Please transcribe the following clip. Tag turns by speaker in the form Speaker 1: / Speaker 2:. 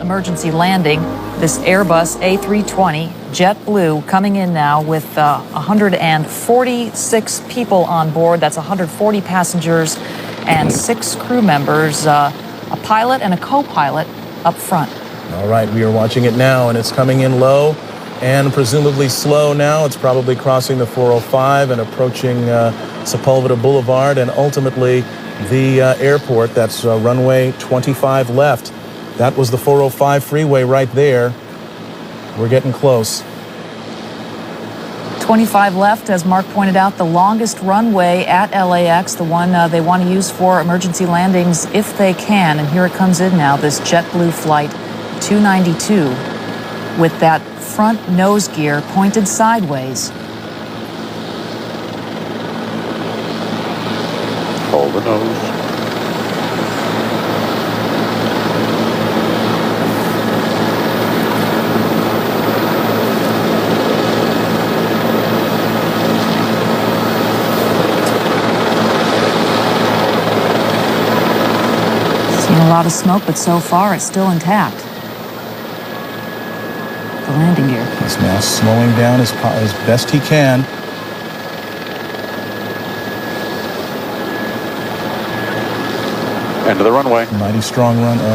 Speaker 1: emergency landing. This Airbus A320 JetBlue coming in now with 146 people on board. That's 140 passengers and 6 crew members, a pilot and a co-pilot up front.
Speaker 2: All right, we are watching it now, and it's coming in low and presumably slow now. It's probably crossing the 405 and approaching Sepulveda Boulevard and ultimately the airport. That's runway 25 left. That was the 405 freeway right there. We're getting close.
Speaker 1: 25 left, as Mark pointed out, the longest runway at LAX, the one they want to use for emergency landings if they can. And here it comes in now, this JetBlue flight 292 with that front nose gear pointed sideways.
Speaker 3: Hold the nose.
Speaker 1: Seen a lot of smoke, but so far it's still intact. The landing gear.
Speaker 2: He's now slowing down as best he can.
Speaker 3: End of the runway.
Speaker 2: Mighty strong landing.